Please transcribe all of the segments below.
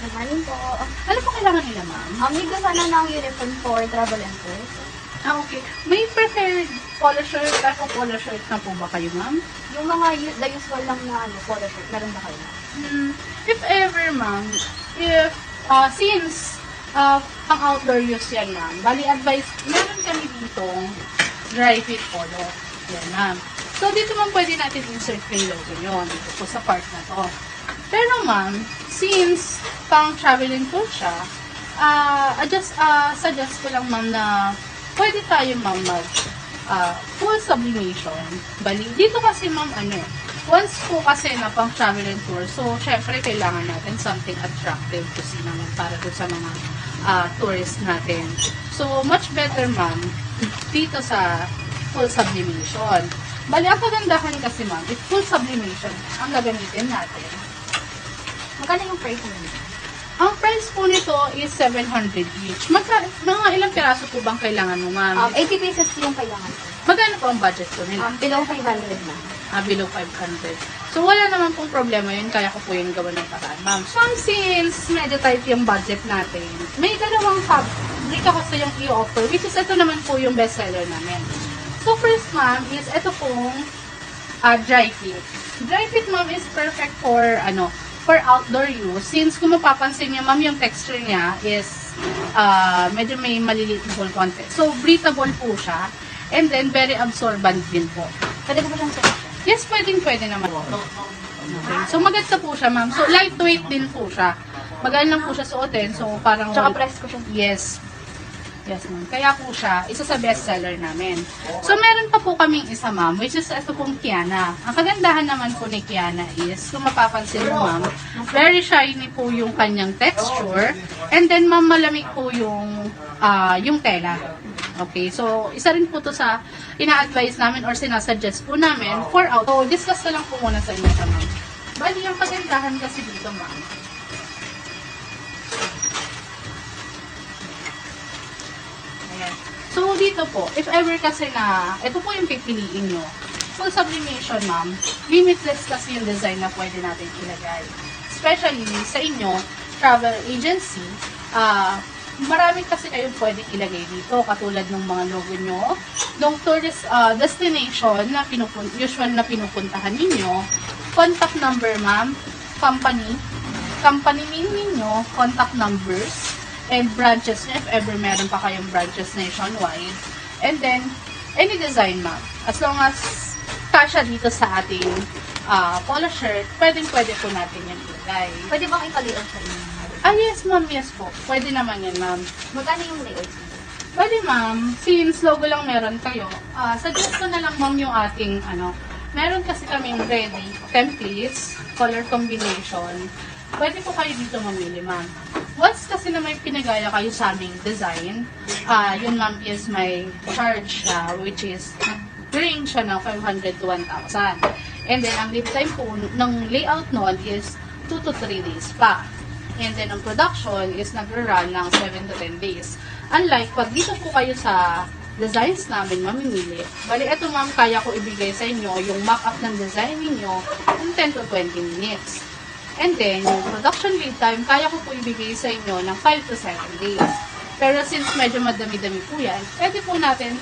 Good morning po. Ano po kailangan nila, ma'am? Need ko sana ng uniform for travel and tours. Okay. May preferred polo shirt, type of polo shirt na po ba kayo, ma'am? Yung mga the usual lang na polo shirt, meron ba kayo? If ever, ma'am, if, since, pang outdoor use yan, ma'am, bali advice, meron kami ditong dry fit polo. Yan, ma'am. So, dito ma'am, pwede natin insert yung logo nyo, dito po sa part na to. Pero ma'am, since pang traveling tour siya, suggest ko lang ma'am na pwede tayo ma'am mag full sublimation. Bali, dito kasi ma'am once po kasi na pang traveling tour, so syempre kailangan natin something attractive to see naman para doon sa mga tourists natin. So, much better ma'am dito sa full sublimation. Bali, ang kagandahan kasi ma'am, if full sublimation ang gagamitin natin. Magkano yung price mo? Ang price po nito is 700 each. Mga ilang piraso po bang kailangan mo, ma'am? 80 pesos yung kailangan ko. Magkano po ang budget ko nila? Below 500 na. Below 500. So, wala naman pong problema yun. Kaya ko po yung gawa ng paraan, ma'am. So, since medyo tight yung budget natin, may dalawang fabric ako sa yung i-offer, which is ito naman po yung bestseller namin. So, first, ma'am, is ito pong dry fit. Dry fit, ma'am, is perfect for, for outdoor use. Since kung mapapansin niyo, ma'am, yung texture niya is medyo may maliliit na konti. So, breathable po siya. And then, very absorbent din po. Pwede ko ba siyang suot? Yes, pwede naman po. Okay. So, maganda po siya, ma'am. So, lightweight din po siya. Magaan lang po siya suotin. So, parang... Tsaka press ko siya. Yes. Yes, ma'am. Kaya po siya, isa sa bestseller namin. So, meron pa po kaming isa, ma'am, which is ito pong Kiana. Ang kagandahan naman po ni Kiana is, kung mapapansin mo, ma'am, very shiny po yung kanyang texture. And then, ma'am, malamig po yung tela. Okay, so, isa rin po to sa ina-advise namin or sinasuggest po namin for out. So, discuss na lang po muna sa inyo, ma'am. Bali, yung kagandahan kasi dito, ma'am, so, dito po, if ever kasi na, ito po yung pipiliin nyo. Full sublimation, ma'am, limitless kasi yung design na pwede natin ilagay. Especially sa inyo, travel agency, marami kasi kayong pwede ilagay dito, katulad ng mga logo nyo, ng tourist destination na usual na pinupuntahan ninyo, contact number, ma'am, company name ninyo, contact numbers, and branches if ever meron pa kayong branches nationwide. And then, any design, ma'am. As long as kasya dito sa ating polo shirt, pwede po natin yan ilagay. Pwede bang ipaliot sa inyo? Yes, ma'am. Yes po. Pwede naman yan, ma'am. Magkano yung layout? Pwede, ma'am. Since logo lang meron kayo, suggest ko na lang, ma'am, yung ating, meron kasi kaming ready templates, color combination. Pwede po kayo dito mamili, ma'am. Once kasi na may pinagaya kayo sa aming design, yun, ma'am, is may charge siya, which is, range siya ng 500 to 1,000. And then, ang lead time po ng layout nun is 2 to 3 days pa. And then, ang production is nag-run ng 7 to 10 days. Unlike, pag dito po kayo sa designs namin mamimili, bali, eto, ma'am, kaya ko ibigay sa inyo yung mock-up ng design ninyo in 10 to 20 minutes. And then, yung production lead time, kaya ko po ibigay sa inyo ng 5 to 7 days. Pero since medyo madami-dami po yan, pwede po natin,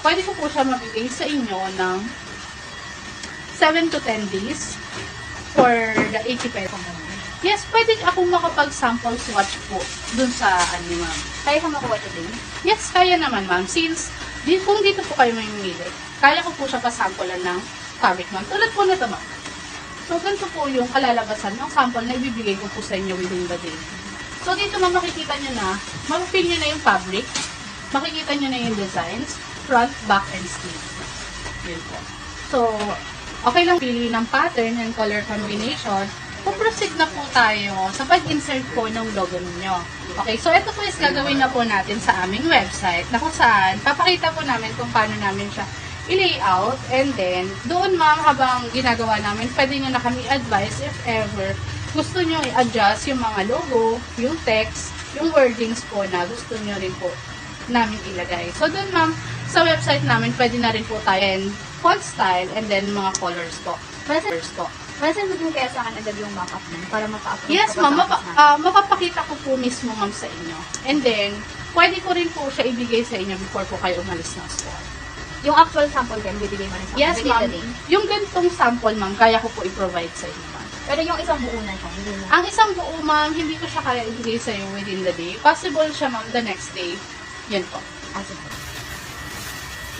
pwede ko po siya mabigay sa inyo ng 7 to 10 days for the 80 pesos. Yes, pwede akong makapag-sample swatch po dun sa ma'am. Kaya ka makuha ito din? Yes, kaya naman, ma'am. Since, kung dito po kayo mamimili, kaya ko po siya pasample ng fabric, ma'am. Tulad po na ito, ma'am. So, ganito po yung kalalabasan ng sample na ibibigay ko po sa inyo within the day. So, dito ma'am, makikita nyo na, mapapil nyo na yung fabric, makikita nyo na yung designs, front, back, and sleeve. Yun po. So, okay lang pili ng pattern and color combination. Proceed na po tayo sa pag-insert po ng logo ninyo. Okay, so ito po is gagawin na po natin sa aming website na kung saan papakita po namin kung paano namin siya i-layout, and then, doon, ma'am, habang ginagawa namin, pwede nyo na kami advise if ever gusto nyo i-adjust yung mga logo, yung text, yung wordings po na gusto nyo rin po namin ilagay. So, doon, ma'am, sa website namin, pwede na rin po tayo and font style, and then mga colors po. Masend mo din kaya sa akin agad yung mock-up nun para mapa-upload Yes, ko pa ma'am. sa akin. Mapapakita ko po mismo, ma'am, sa inyo. And then, pwede ko rin po siya ibigay sa inyo before po kayo umalis ng store. Yung actual sample din, bibigay mo rin sa akin. Yes, within ma'am. the day. Yung ganitong sample, ma'am, kaya ko po i-provide sa inyo, ma'am. Pero yung isang buo na siya, hindi na. Ang isang buo, ma'am, hindi ko siya kaya ibigay sa iyo within the day. Possible siya, ma'am, the next day. Yan po. Sige.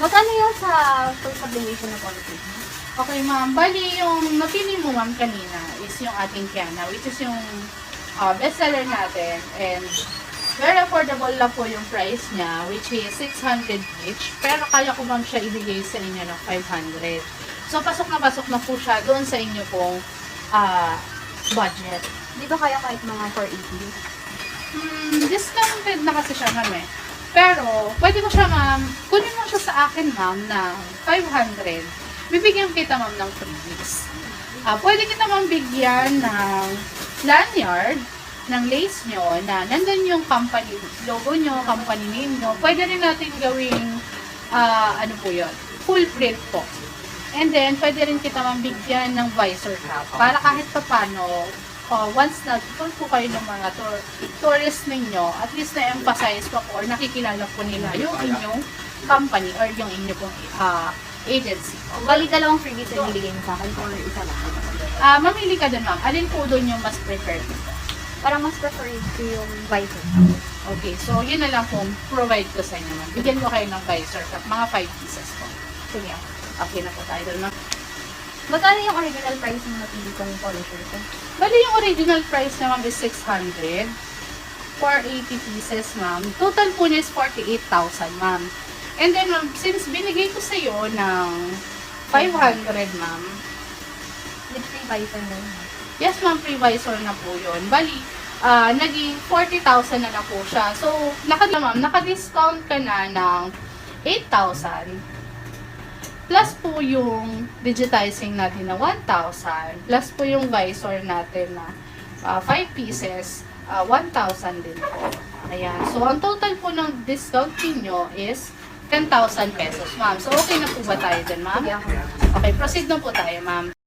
Magkano yung sa full sublimation na quality? Okay, ma'am. Bali, yung napili mo, ma'am, kanina is yung ating Kiana, which is yung bestseller natin. And very affordable lang po yung price niya, which is 600 each. Pero kaya ko, ma'am, siya ibigay sa inyo ng 500. So, pasok na po siya doon sa inyo pong budget. Di ba kaya kahit mga 480? Discounted na kasi siya, ma'am, eh. Pero, pwede ko siya, ma'am, kunin mo siya sa akin, ma'am, ng 500. Bibigyan kita, ma'am, ng freebies. Pwede kita, ma'am, bigyan ng lanyard, ng lace nyo, na nandun yung company logo nyo, company name nyo. Pwede rin natin gawing, ano po yun, full print po. And then, pwede rin kita, ma'am, bigyan ng visor cap. Para kahit pa paano, once na tour po kayo ng mga tourist ninyo, at least na-emphasize pa po or nakikilala po nila yung inyong company or yung inyong pong agency. Bali, dalawang freebies na nilagay mo sa akin or isa lang? Mamili ka dun, ma'am. Alin po doon yung mas preferred nito? Parang mas preferred ko yung visor. Okay, so yun na lang po provide ko sa inyo, ma'am. Bigyan ko kayo ng visor cap, mga 5 pieces po. Sige. Okay na po tayo doon, ma'am. Magkano yung original price ng napili kong polisher ko? Bali, yung original price na, ma'am, is 600 for 80 pieces, ma'am. Total po niya is 48,000, ma'am. And then, ma'am, since binigay ko sa iyo ng 500, ma'am. With free visor na yun. Yes, ma'am, free visor na po yun. Bali, naging 40,000 na po siya. So, naka-discount ka na ng 8,000. Plus po yung digitizing natin na 1,000. Plus po yung visor natin na 5 pieces, 1,000 din po. Ayan. So, ang total po ng discount niyo is 10,000 pesos, ma'am. So, okay na po ba tayo dun, ma'am? Sige ako. Okay, proceed na po tayo, ma'am.